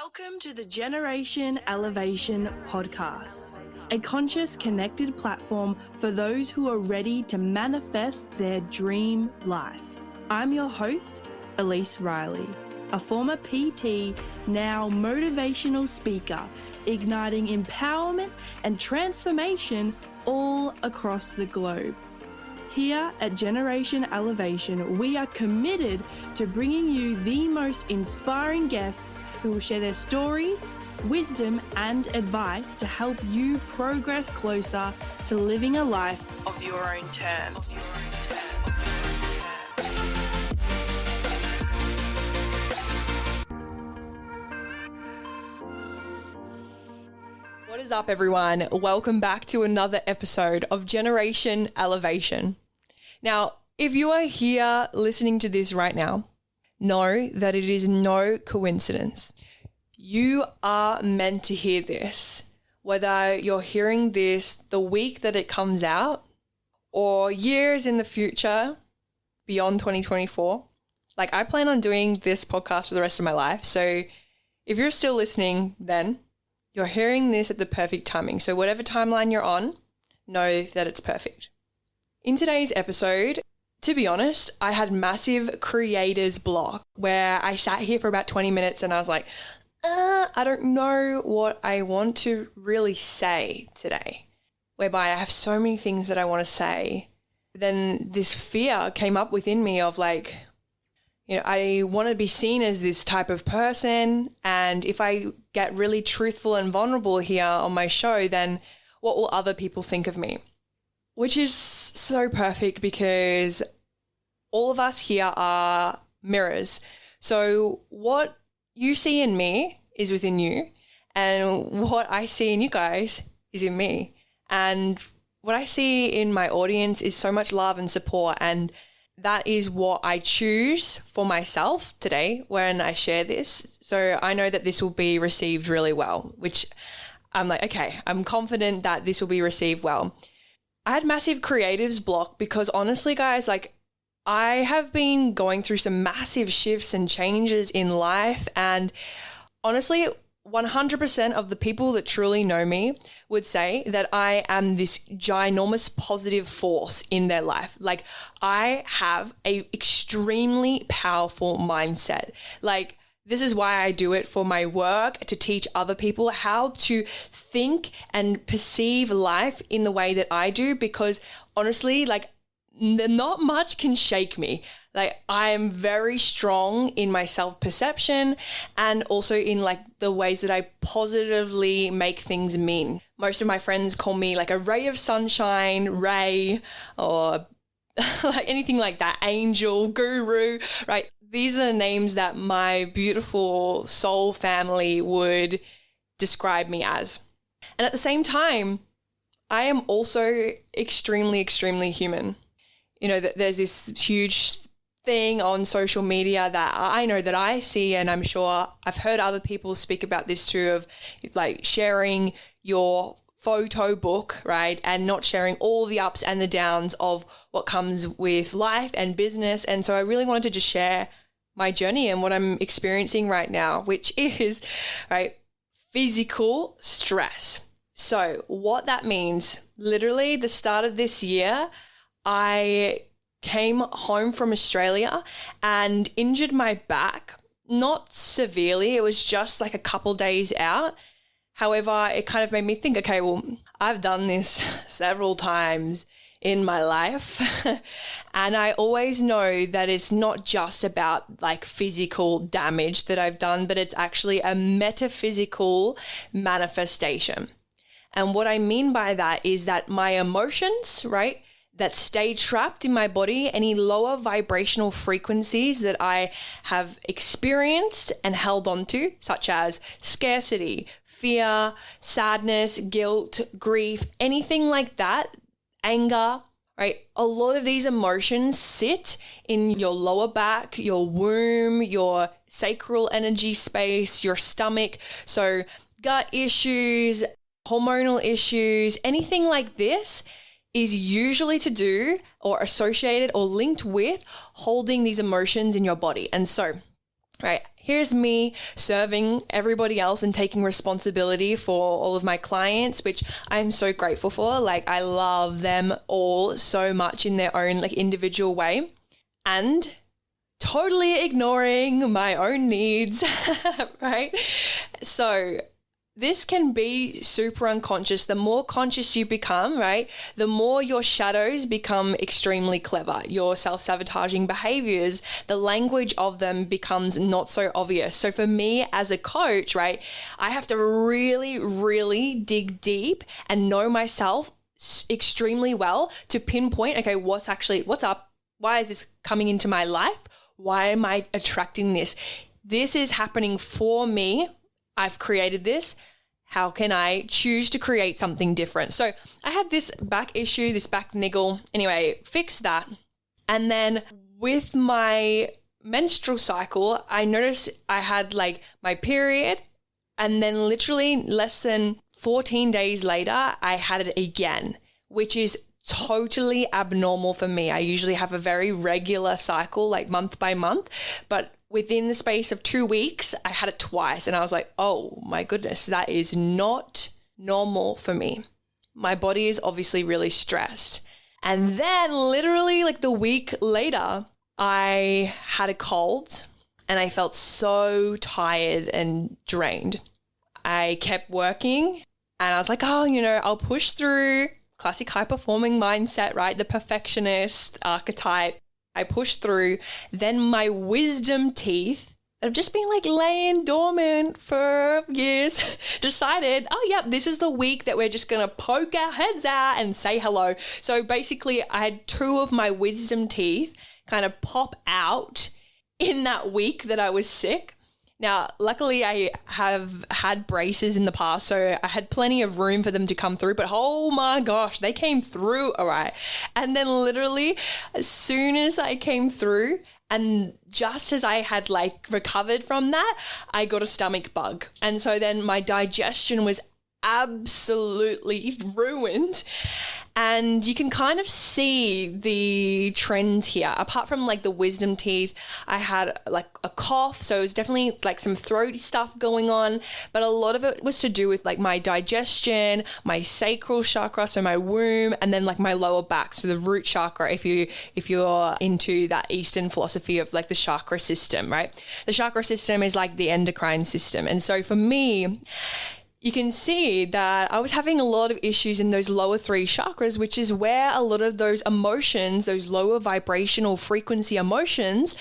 Welcome to the Generation Elevation podcast, a conscious, connected platform for those who are ready to manifest their dream life. I'm your host, Elise Riley, a former PT, now motivational speaker, igniting empowerment and transformation all across the globe. Here at Generation Elevation, we are committed to bringing you the most inspiring guests who will share their stories, wisdom, and advice to help you progress closer to living a life of your own terms. What is up, everyone? Welcome back to another episode of Generation Elevation. Now, if you are here listening to this right now, know that it is no coincidence. You are meant to hear this, whether you're hearing this the week that it comes out or years in the future beyond 2024. Like, I plan on doing this podcast for the rest of my life. So if you're still listening, then you're hearing this at the perfect timing. So whatever timeline you're on, know that it's perfect. In today's episode, to be honest, I had massive creator's block where I sat here for about 20 minutes and I was like, I don't know what I want to really say today, whereby I have so many things that I want to say. Then this fear came up within me of like, I want to be seen as this type of person. And if I get really truthful and vulnerable here on my show, then what will other people think of me? Which is so perfect because all of us here are mirrors. So what you see in me is within you, and what I see in you guys is in me. And what I see in my audience is so much love and support, and that is what I choose for myself today when I share this. So I know that this will be received really well, which I'm like, okay, I'm confident that this will be received well. I had massive creatives block because honestly, guys, like I have been going through some massive shifts and changes in life, and honestly, 100% of the people that truly know me would say that I am this ginormous positive force in their life. Like I have a extremely powerful mindset. Like this is why I do it for my work, to teach other people how to think and perceive life in the way that I do, because honestly, like not much can shake me. Like I am very strong in my self-perception and also in like the ways that I positively make things mean. Most of my friends call me like a ray of sunshine, Ray, or like anything like that, angel, guru, right? These are the names that my beautiful soul family would describe me as. And at the same time, I am also extremely, extremely human. There's this huge thing on social media that I know that I see, and I'm sure I've heard other people speak about this too, of like sharing your photo book, right? And not sharing all the ups and the downs of what comes with life and business. And so I really wanted to just share my journey and what I'm experiencing right now, which is, right, physical stress. So what that means, literally the start of this year, I came home from Australia and injured my back, not severely. It was just like a couple days out. However, it kind of made me think, okay, well, I've done this several times in my life. And I always know that it's not just about like physical damage that I've done, but it's actually a metaphysical manifestation. And what I mean by that is that my emotions, right, that stay trapped in my body, any lower vibrational frequencies that I have experienced and held on to, such as scarcity, fear, sadness, guilt, grief, anything like that, anger, right? A lot of these emotions sit in your lower back, your womb, your sacral energy space, your stomach. So gut issues, hormonal issues, anything like this is usually to do or associated or linked with holding these emotions in your body. And so right? Here's me serving everybody else and taking responsibility for all of my clients, which I'm so grateful for. Like, I love them all so much in their own like individual way, and totally ignoring my own needs, right? So this can be super unconscious. The more conscious you become, right, the more your shadows become extremely clever. Your self-sabotaging behaviors, the language of them becomes not so obvious. So for me as a coach, right, I have to really, really dig deep and know myself extremely well to pinpoint, okay, what's up? Why is this coming into my life? Why am I attracting this? This is happening for me. I've created this. How can I choose to create something different? So I had this back issue, this back niggle. Anyway, fix that. And then with my menstrual cycle, I noticed I had like my period, and then literally less than 14 days later, I had it again, which is totally abnormal for me. I usually have a very regular cycle, like month by month, but within the space of 2 weeks, I had it twice, and I was like, oh my goodness, that is not normal for me. My body is obviously really stressed. And then literally like the week later, I had a cold and I felt so tired and drained. I kept working and I was like, oh, I'll push through. Classic high-performing mindset, right? The perfectionist archetype. I pushed through. Then my wisdom teeth that have just been like laying dormant for years decided, oh, yep, this is the week that we're just going to poke our heads out and say hello. So basically, I had 2 of my wisdom teeth kind of pop out in that week that I was sick. Now, luckily, I have had braces in the past, so I had plenty of room for them to come through, but oh my gosh, they came through all right. And then literally, as soon as I came through, and just as I had like recovered from that, I got a stomach bug. And so then my digestion was absolutely ruined. And you can kind of see the trend here. Apart from like the wisdom teeth, I had like a cough. So it was definitely like some throaty stuff going on. But a lot of it was to do with like my digestion, my sacral chakra, so my womb, and then like my lower back. So the root chakra, if you're into that Eastern philosophy of like the chakra system, right? The chakra system is like the endocrine system. And so for me, you can see that I was having a lot of issues in those lower 3 chakras, which is where a lot of those emotions, those lower vibrational frequency emotions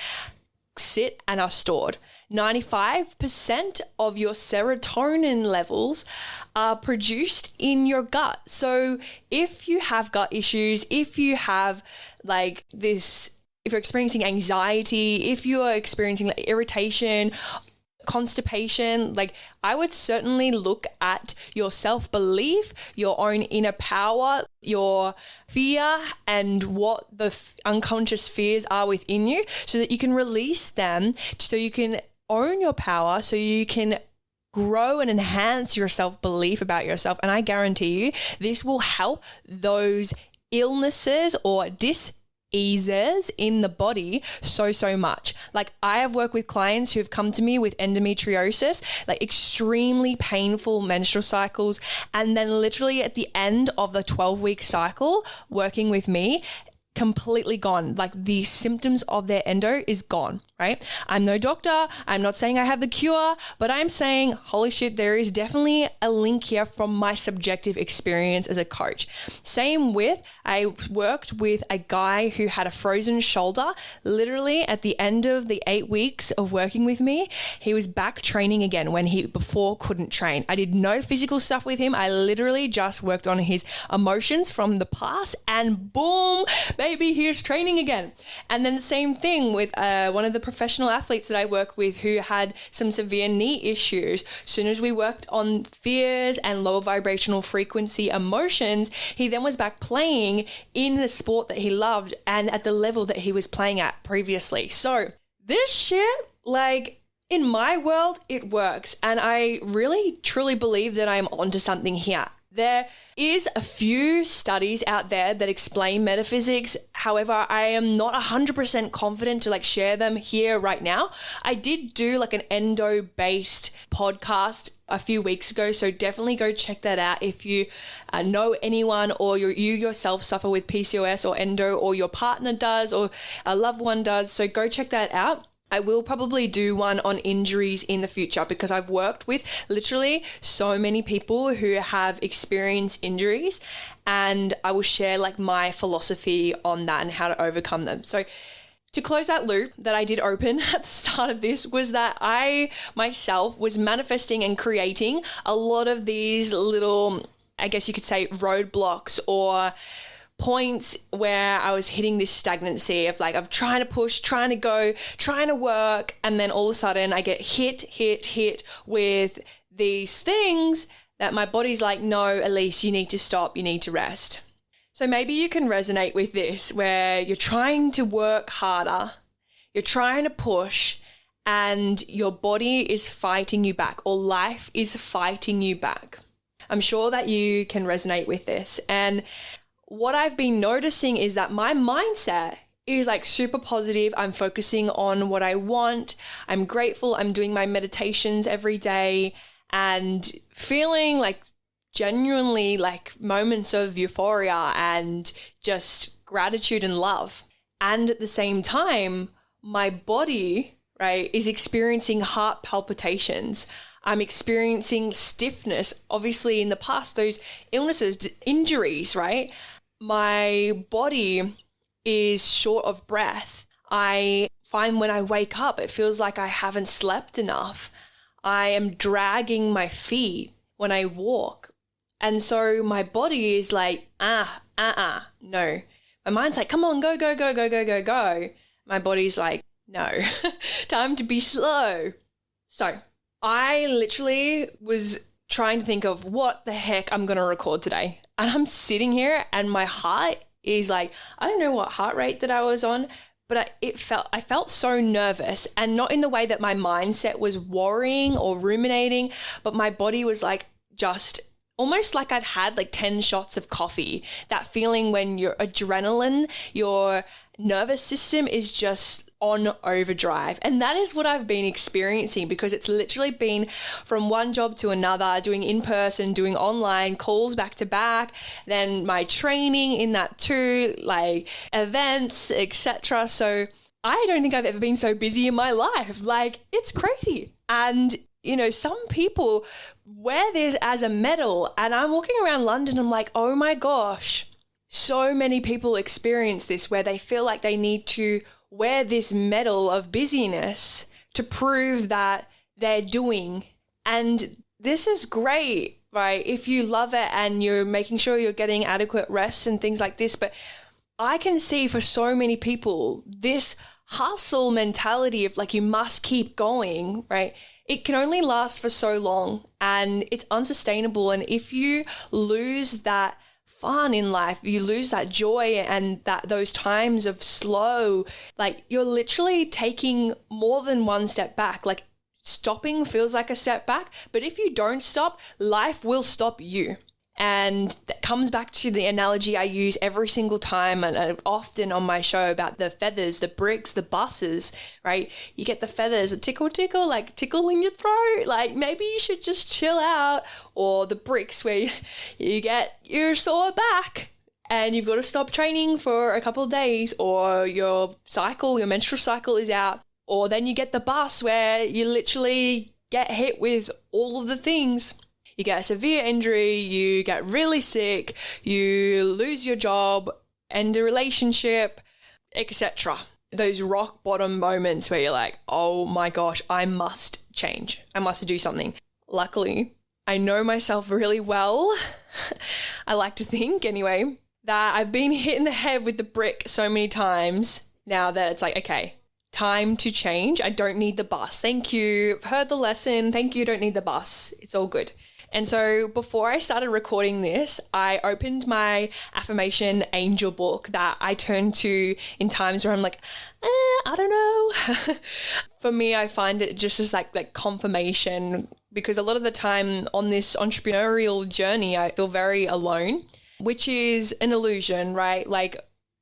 sit and are stored. 95% of your serotonin levels are produced in your gut. So if you have gut issues, if you have like this, if you're experiencing anxiety, if you are experiencing like irritation, constipation, like I would certainly look at your self-belief, your own inner power, your fear, and what the unconscious fears are within you, so that you can release them, so you can own your power, so you can grow and enhance your self-belief about yourself. And I guarantee you this will help those illnesses or eases in the body so much. Like I have worked with clients who have come to me with endometriosis, like extremely painful menstrual cycles, and then literally at the end of the 12-week cycle working with me, completely gone. Like the symptoms of their endo is gone, right? I'm no doctor. I'm not saying I have the cure, but I'm saying, holy shit, there is definitely a link here from my subjective experience as a coach. Same with, I worked with a guy who had a frozen shoulder. Literally at the end of the 8 weeks of working with me, he was back training again when he before couldn't train. I did no physical stuff with him. I literally just worked on his emotions from the past, and boom, baby, here's training again. And then the same thing with one of the professional athletes that I work with who had some severe knee issues. As soon as we worked on fears and lower vibrational frequency emotions, he then was back playing in the sport that he loved and at the level that he was playing at previously. So this shit, like in my world, it works. And I really truly believe that I'm onto something here. There is a few studies out there that explain metaphysics. However, I am not 100% confident to share them here right now. I did do an endo-based podcast a few weeks ago, so definitely go check that out if you know anyone or you yourself suffer with PCOS or endo, or your partner does or a loved one does. So go check that out. I will probably do one on injuries in the future because I've worked with literally so many people who have experienced injuries, and I will share my philosophy on that and how to overcome them. So to close that loop that I did open at the start of this was that I myself was manifesting and creating a lot of these little, I guess you could say, roadblocks or points where I was hitting this stagnancy of trying to push, trying to go, trying to work, and then all of a sudden I get hit with these things that my body's like, no, Elise, you need to stop, you need to rest. So maybe you can resonate with this, where you're trying to work harder, you're trying to push, and your body is fighting you back, or life is fighting you back. I'm sure that you can resonate with this. And what I've been noticing is that my mindset is super positive. I'm focusing on what I want. I'm grateful. I'm doing my meditations every day and feeling genuinely moments of euphoria and just gratitude and love. And at the same time, my body, right, is experiencing heart palpitations. I'm experiencing stiffness. Obviously, in the past, those illnesses, injuries, right? My body is short of breath. I find when I wake up, it feels like I haven't slept enough. I am dragging my feet when I walk. And so my body is no. My mind's come on, go, go, go, go, go, go, go. My body's no, time to be slow. So I literally was trying to think of what the heck I'm going to record today. And I'm sitting here and my heart is I don't know what heart rate that I was on, but I felt so nervous, and not in the way that my mindset was worrying or ruminating, but my body was just almost like I'd had 10 shots of coffee. That feeling when your adrenaline, your nervous system is just on overdrive. And that is what I've been experiencing, because it's literally been from one job to another, doing in person, doing online, calls back to back, then my training in that too, events, etc. So I don't think I've ever been so busy in my life. It's crazy. And some people wear this as a medal, and I'm walking around London, I'm oh my gosh, so many people experience this where they feel like they need to wear this medal of busyness to prove that they're doing. And this is great, right? If you love it and you're making sure you're getting adequate rest and things like this. But I can see for so many people, this hustle mentality of you must keep going, right? It can only last for so long and it's unsustainable. And if you lose that fun in life, you lose that joy and those times of slow, you're literally taking more than one step back. Stopping feels like a step back, but if you don't stop, life will stop you. And that comes back to the analogy I use every single time and often on my show about the feathers, the bricks, the buses, right? You get the feathers, a tickle, tickle, tickle in your throat. Maybe you should just chill out. Or the bricks where you get your sore back and you've got to stop training for a couple of days, or your menstrual cycle is out. Or then you get the bus where you literally get hit with all of the things. You get a severe injury, you get really sick, you lose your job, end a relationship, etc. Those rock bottom moments where you're oh my gosh, I must change. I must do something. Luckily, I know myself really well. I like to think anyway, that I've been hit in the head with the brick so many times now that it's okay, time to change. I don't need the bus. Thank you. I've heard the lesson. Thank you. Don't need the bus. It's all good. And so before I started recording this, I opened my affirmation angel book that I turn to in times where I'm I don't know. For me, I find it just as like confirmation because a lot of the time on this entrepreneurial journey, I feel very alone, which is an illusion, right? Like,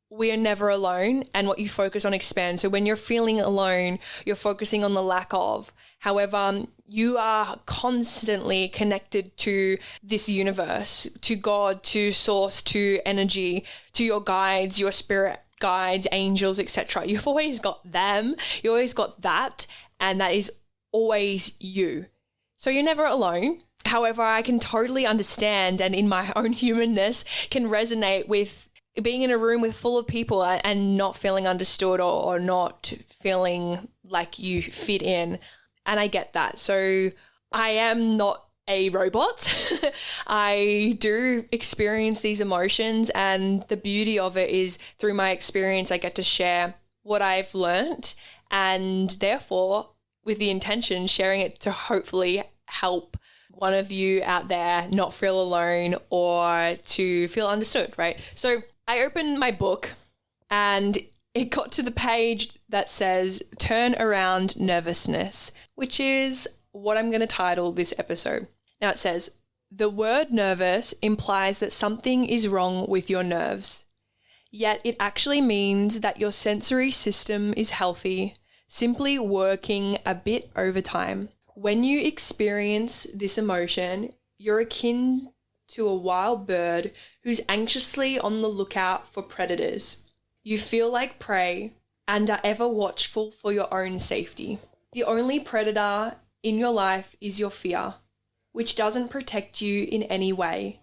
we are never alone, and what you focus on expands. So when you're feeling alone, you're focusing on the lack of. However, you are constantly connected to this universe, to God, to source, to energy, to your guides, your spirit guides, angels, etc. You've always got them. You always got that, and that is always you. So you're never alone. However, I can totally understand, and in my own humanness can resonate with being in a room with full of people and not feeling understood or not feeling like you fit in. And I get that. So I am not a robot. I do experience these emotions, and the beauty of it is through my experience, I get to share what I've learnt, and therefore with the intention sharing it to hopefully help one of you out there not feel alone or to feel understood, right? So I opened my book and it got to the page that says Turn Around Nervousness, which is what I'm going to title this episode. Now it says, the word nervous implies that something is wrong with your nerves, yet it actually means that your sensory system is healthy, simply working a bit over time. When you experience this emotion, you're akin to a wild bird who's anxiously on the lookout for predators. You feel like prey and are ever watchful for your own safety. The only predator in your life is your fear, which doesn't protect you in any way.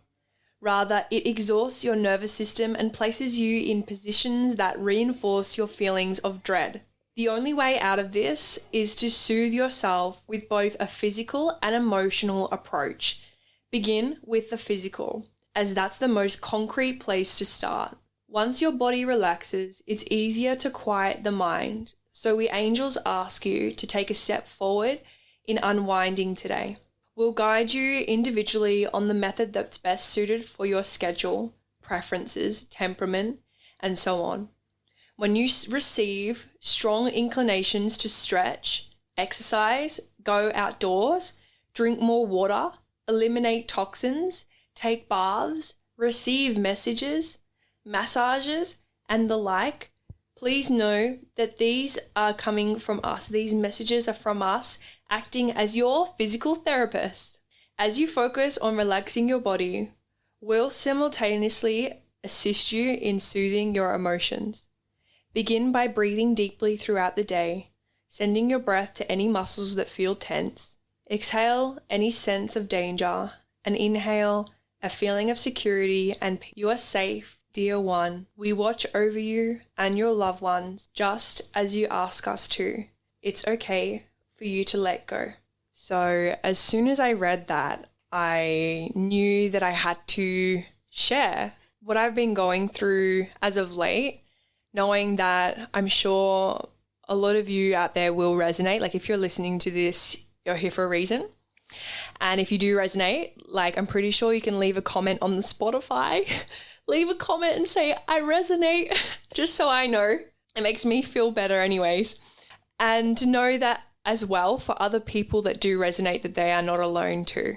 Rather, it exhausts your nervous system and places you in positions that reinforce your feelings of dread. The only way out of this is to soothe yourself with both a physical and emotional approach. Begin with the physical, as that's the most concrete place to start. Once your body relaxes, it's easier to quiet the mind. So we angels ask you to take a step forward in unwinding today. We'll guide you individually on the method that's best suited for your schedule, preferences, temperament, and so on. When you receive strong inclinations to stretch, exercise, go outdoors, drink more water, eliminate toxins, take baths, receive messages, massages, and the like, please know that these are coming from us. These messages are from us acting as your physical therapist. As you focus on relaxing your body, we'll simultaneously assist you in soothing your emotions. Begin by breathing deeply throughout the day, sending your breath to any muscles that feel tense. Exhale any sense of danger and inhale a feeling of security and peace. You are safe, dear one. We watch over you and your loved ones just as you ask us to. It's okay for you to let go. So as soon as I read that, I knew that I had to share what I've been going through as of late, knowing that I'm sure a lot of you out there will resonate. Like, if you're listening to this, you're here for a reason. And if you do resonate, like, I'm pretty sure you can leave a comment on the Spotify. Leave a comment and say, I resonate, just so I know. It makes me feel better anyways. And to know that as well for other people that do resonate, that they are not alone too.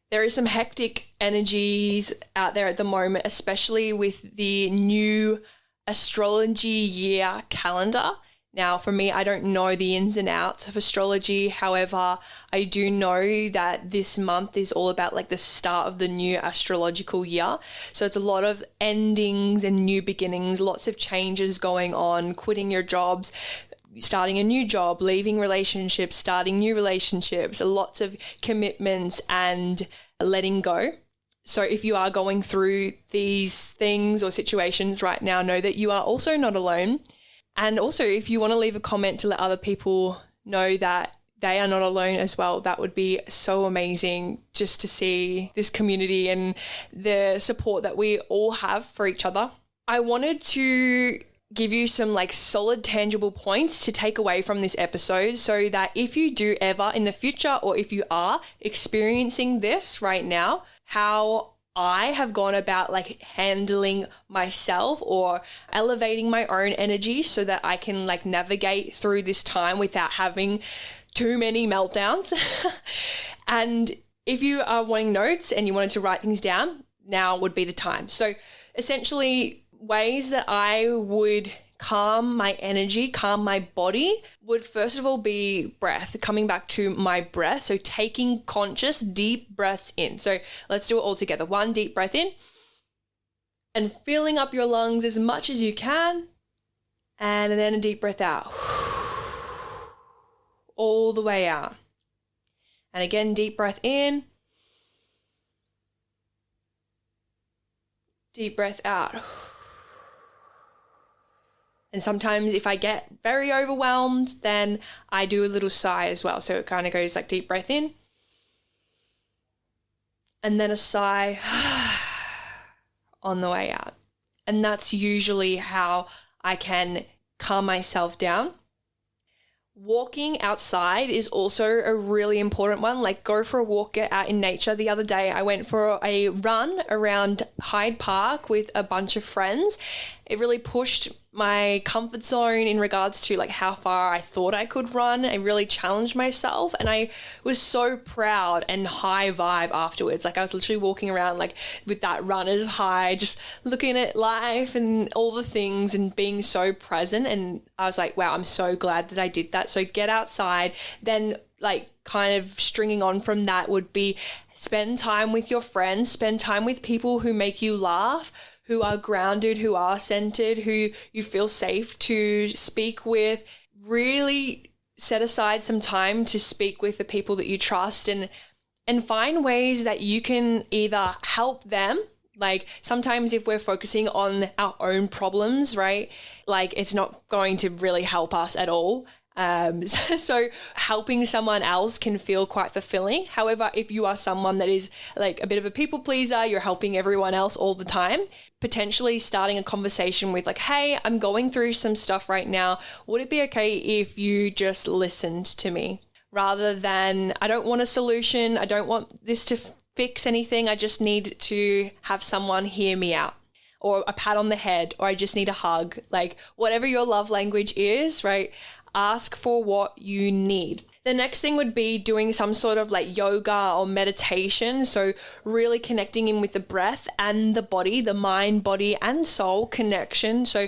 There is some hectic energies out there at the moment, especially with the new astrology year calendar. Now, for me, I don't know the ins and outs of astrology. However, I do know that this month is all about like the start of the new astrological year. So it's a lot of endings and new beginnings, lots of changes going on, quitting your jobs, starting a new job, leaving relationships, starting new relationships, lots of commitments and letting go. So if you are going through these things or situations right now, know that you are also not alone. And also, if you want to leave a comment to let other people know that they are not alone as well, that would be so amazing, just to see this community and the support that we all have for each other. I wanted to give you some like solid, tangible points to take away from this episode, so that if you do ever in the future, or if you are experiencing this right now, how I have gone about like handling myself or elevating my own energy so that I can like navigate through this time without having too many meltdowns. And if you are wanting notes and you wanted to write things down, now would be the time. So essentially, ways that I would calm my energy, calm my body would first of all be breath, coming back to my breath. So taking conscious deep breaths in. So let's do it all together. 1 deep breath in and filling up your lungs as much as you can. And then a deep breath out. All the way out. And again, deep breath in. Deep breath out. And sometimes if I get very overwhelmed, then I do a little sigh as well. So it kind of goes like deep breath in. And then a sigh on the way out. And that's usually how I can calm myself down. Walking outside is also a really important one. Like go for a walk, get out in nature. The other day I went for a run around Hyde Park with a bunch of friends. It really pushed my comfort zone in regards to like how far I thought I could run. I really challenged myself and I was so proud and high vibe afterwards. Like I was literally walking around like with that runner's high, just looking at life and all the things and being so present. And I was like, wow, I'm so glad that I did that. So get outside. Then like kind of stringing on from that would be spend time with your friends, spend time with people who make you laugh, who are grounded, who are centered, who you feel safe to speak with. Really set aside some time to speak with the people that you trust and find ways that you can either help them. Like sometimes if we're focusing on our own problems, right? Like it's not going to really help us at all. So helping someone else can feel quite fulfilling. However, if you are someone that is like a bit of a people pleaser, you're helping everyone else all the time, potentially starting a conversation with like, hey, I'm going through some stuff right now. Would it be okay if you just listened to me? Rather than, I don't want a solution. I don't want this to fix anything. I just need to have someone hear me out. Or a pat on the head, or I just need a hug. Like whatever your love language is, right? Ask for what you need. The next thing would be doing some sort of like yoga or meditation. So really connecting in with the breath and the body, the mind, body and soul connection. So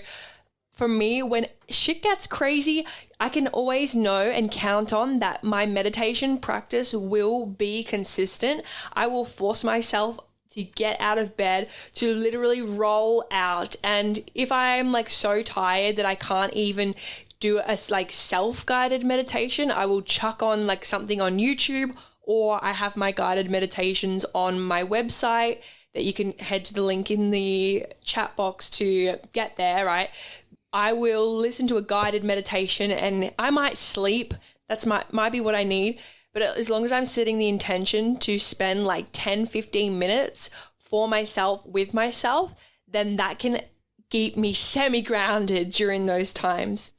for me, when shit gets crazy, I can always know and count on that my meditation practice will be consistent. I will force myself to get out of bed, to literally roll out. And if I'm like so tired that I can't even do a like self-guided meditation, I will chuck on like something on YouTube, or I have my guided meditations on my website that you can head to the link in the chat box to get there, right? I will listen to a guided meditation and I might sleep. That's might be what I need. But as long as I'm setting the intention to spend like 10, 15 minutes for myself, with myself, then that can keep me semi-grounded during those times.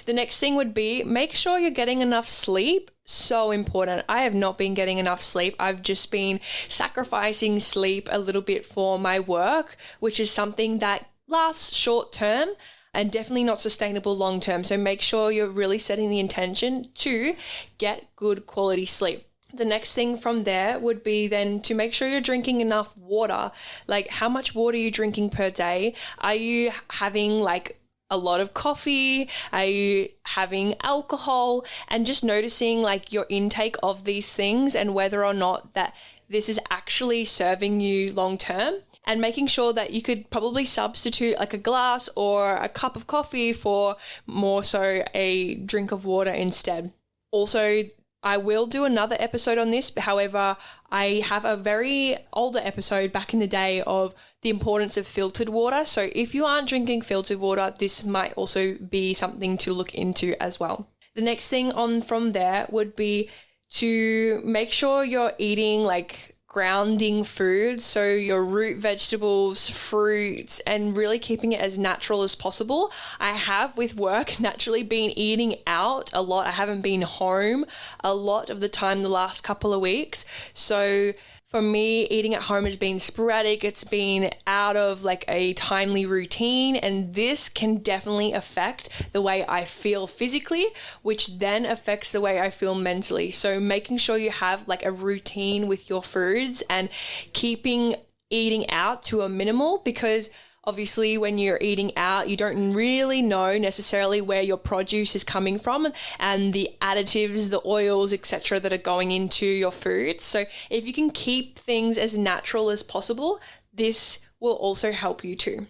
The next thing would be make sure you're getting enough sleep. So important. I have not been getting enough sleep. I've just been sacrificing sleep a little bit for my work, which is something that lasts short term and definitely not sustainable long term. So make sure you're really setting the intention to get good quality sleep. The next thing from there would be then to make sure you're drinking enough water. Like how much water are you drinking per day? Are you having like a lot of coffee? Are you having alcohol? And just noticing like your intake of these things and whether or not that this is actually serving you long term, and making sure that you could probably substitute like a glass or a cup of coffee for more so a drink of water instead. Also, I will do another episode on this. However, I have a very older episode back in the day of the importance of filtered water. So if you aren't drinking filtered water, this might also be something to look into as well. The next thing on from there would be to make sure you're eating like grounding food, so your root vegetables, fruits, and really keeping it as natural as possible. I have with work naturally been eating out a lot. I haven't been home a lot of the time the last couple of weeks. So For me, eating at home has been sporadic. It's been out of like a timely routine, and this can definitely affect the way I feel physically, which then affects the way I feel mentally. So making sure you have like a routine with your foods and keeping eating out to a minimal, because obviously when you're eating out, you don't really know necessarily where your produce is coming from and the additives, the oils, etc. that are going into your food. So if you can keep things as natural as possible, this will also help you too.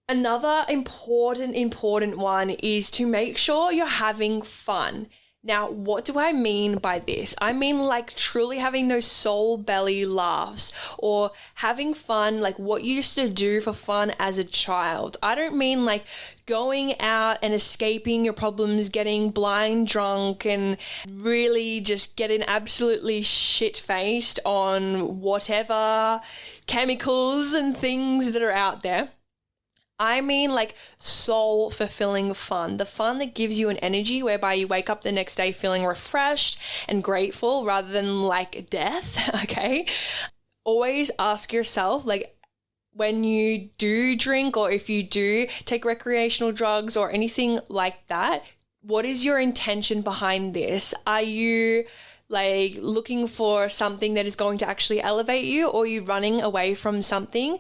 Another important one is to make sure you're having fun. Now, what do I mean by this? I mean like truly having those soul belly laughs or having fun like what you used to do for fun as a child. I don't mean like going out and escaping your problems, getting blind drunk and really just getting absolutely shit-faced on whatever chemicals and things that are out there. I mean like soul fulfilling fun, the fun that gives you an energy whereby you wake up the next day feeling refreshed and grateful rather than like death, okay? Always ask yourself, like, when you do drink or if you do take recreational drugs or anything like that, what is your intention behind this? Are you like looking for something that is going to actually elevate you, or are you running away from something?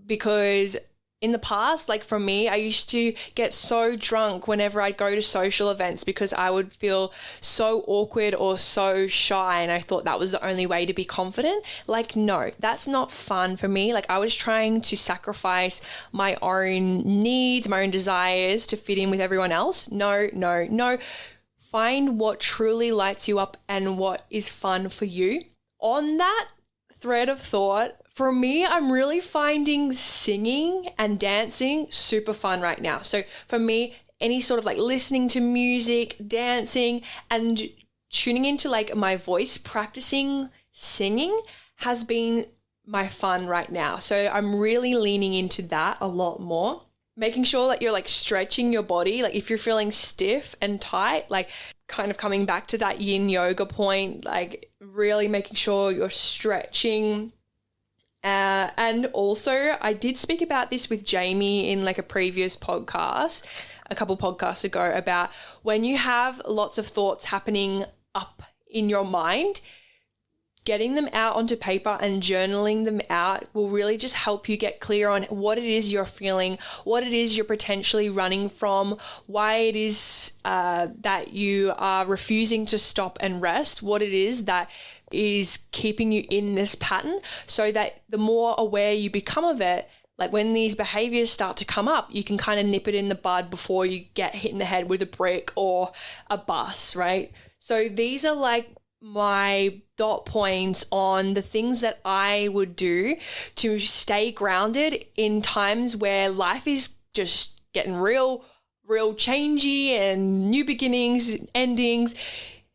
Because in the past, like for me, I used to get so drunk whenever I'd go to social events because I would feel so awkward or so shy, and I thought that was the only way to be confident. Like, no, that's not fun for me. Like, I was trying to sacrifice my own needs, my own desires to fit in with everyone else. No. Find what truly lights you up and what is fun for you. On that thread of thought, for me, I'm really finding singing and dancing super fun right now. So for me, any sort of like listening to music, dancing, and tuning into like my voice, practicing singing has been my fun right now. So I'm really leaning into that a lot more. Making sure that you're like stretching your body. Like if you're feeling stiff and tight, like kind of coming back to that yin yoga point, like really making sure you're stretching. And also I did speak about this with Jamie in like a previous podcast, a couple podcasts ago, about when you have lots of thoughts happening up in your mind, getting them out onto paper and journaling them out will really just help you get clear on what it is you're feeling, what it is you're potentially running from, why it is that you are refusing to stop and rest, what it is that is keeping you in this pattern, so that the more aware you become of it, like when these behaviors start to come up, you can kind of nip it in the bud before you get hit in the head with a brick or a bus, right? So these are like my dot points on the things that I would do to stay grounded in times where life is just getting real changey and new beginnings, endings,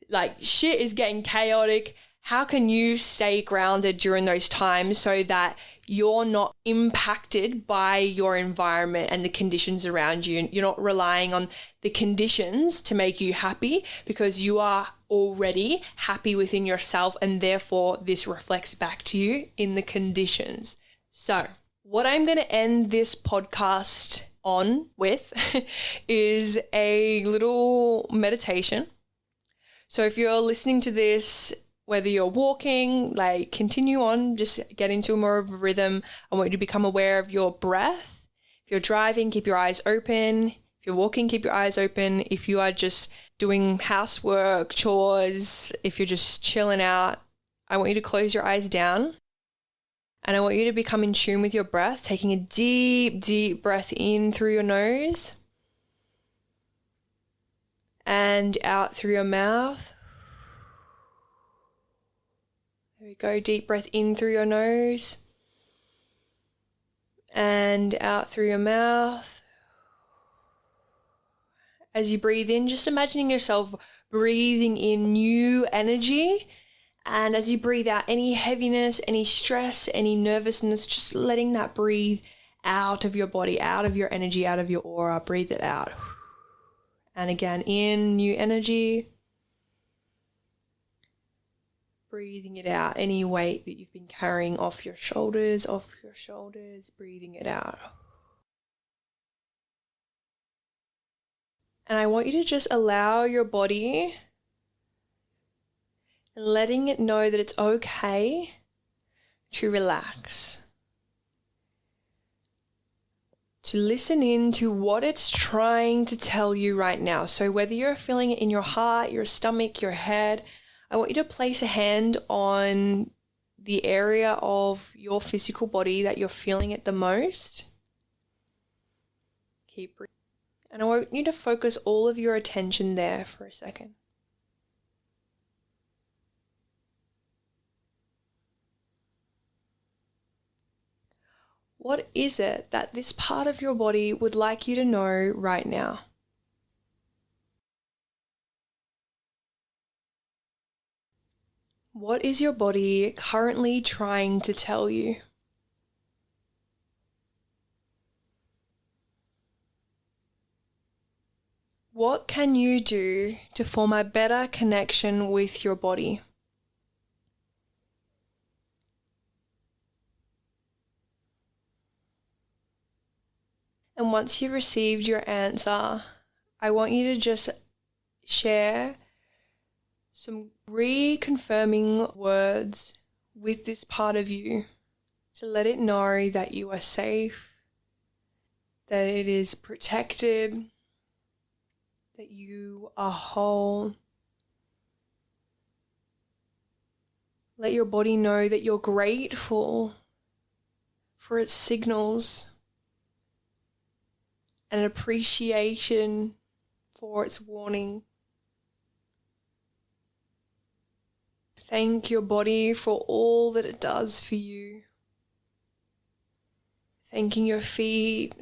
like shit is getting chaotic. How can you stay grounded during those times so that you're not impacted by your environment and the conditions around you? And you're not relying on the conditions to make you happy, because you are already happy within yourself, and therefore this reflects back to you in the conditions. So what I'm going to end this podcast on with is a little meditation. So if you're listening to this, whether you're walking, like continue on, just get into more of a rhythm. I want you to become aware of your breath. If you're driving, keep your eyes open. If you're walking, keep your eyes open. If you are just doing housework, chores, if you're just chilling out, I want you to close your eyes down. And I want you to become in tune with your breath, taking a deep breath in through your nose and out through your mouth. There we go. Deep breath in through your nose and out through your mouth. As you breathe in, just imagining yourself breathing in new energy. And as you breathe out any heaviness, any stress, any nervousness, just letting that breathe out of your body, out of your energy, out of your aura. Breathe it out. And again, in new energy. breathing it out. Any weight that you've been carrying off your shoulders, breathing it out. And I want you to just allow your body and letting it know that it's okay to relax. To listen in to what it's trying to tell you right now. So whether you're feeling it in your heart, your stomach, your head, I want you to place a hand on the area of your physical body that you're feeling it the most. Keep breathing. And I want you to focus all of your attention there for a second. What is it that this part of your body would like you to know right now? What is your body currently trying to tell you? What can you do to form a better connection with your body? And once you've received your answer, I want you to just share some reconfirming words with this part of you to let it know that you are safe, that it is protected, that you are whole. Let your body know that you're grateful for its signals, and an appreciation for its warning. Thank your body for all that it does for you. Thanking your feet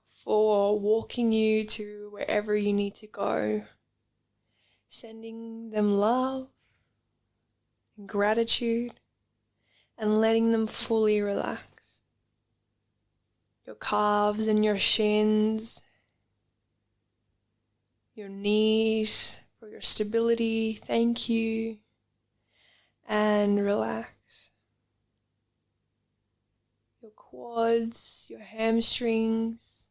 for walking you to wherever you need to go. Sending them love and gratitude and letting them fully relax. Your calves and your shins, your knees for your stability, thank you, and relax. Your quads, your hamstrings,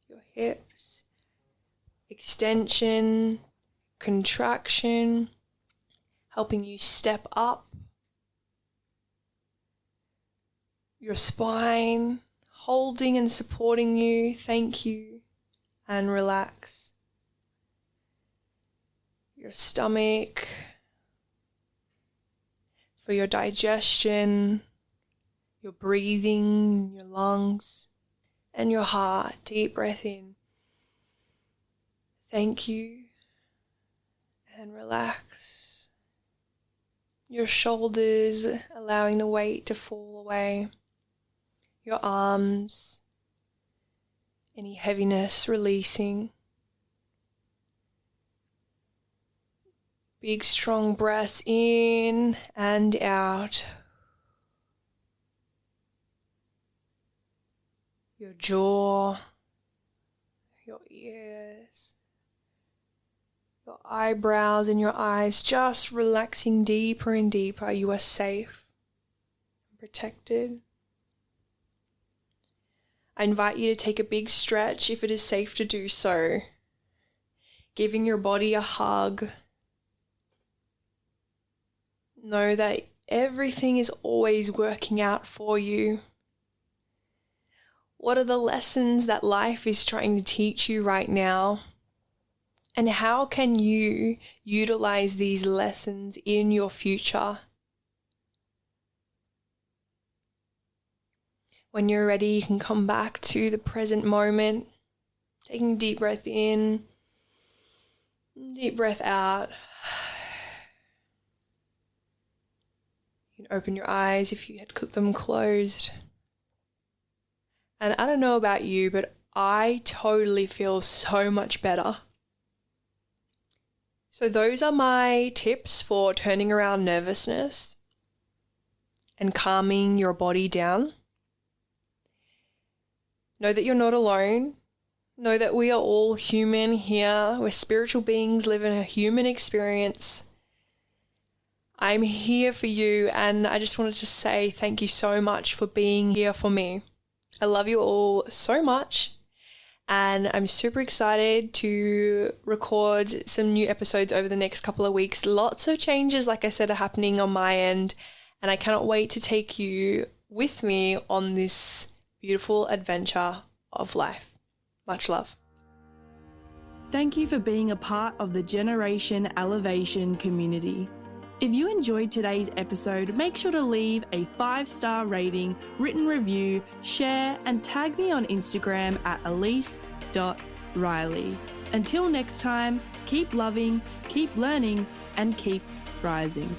your hips, extension, contraction, helping you step up. Your spine, holding and supporting you, thank you, and relax. Your stomach, for your digestion, your breathing, your lungs, and your heart. Deep breath in. Thank you, and relax. Your shoulders, allowing the weight to fall away. Your arms, any heaviness releasing. Big strong breaths in and out. Your jaw, your ears, your eyebrows and your eyes, just relaxing deeper and deeper. You are safe and protected. I invite you to take a big stretch if it is safe to do so. Giving your body a hug. Know that everything is always working out for you. What are the lessons that life is trying to teach you right now? And how can you utilize these lessons in your future? When you're ready, you can come back to the present moment, taking a deep breath in, deep breath out. You can open your eyes if you had them closed. And I don't know about you, but I totally feel so much better. So those are my tips for turning around nervousness and calming your body down. Know that you're not alone. Know that we are all human here. We're spiritual beings living a human experience. I'm here for you, and I just wanted to say thank you so much for being here for me. I love you all so much, and I'm super excited to record some new episodes over the next couple of weeks. Lots of changes, like I said, are happening on my end, and I cannot wait to take you with me on this beautiful adventure of life. Much love. Thank you for being a part of the Generation Elevation community. If you enjoyed today's episode, make sure to leave a 5-star rating, written review, share, and tag me on Instagram at elise.riley. Until next time, keep loving, keep learning, and keep rising.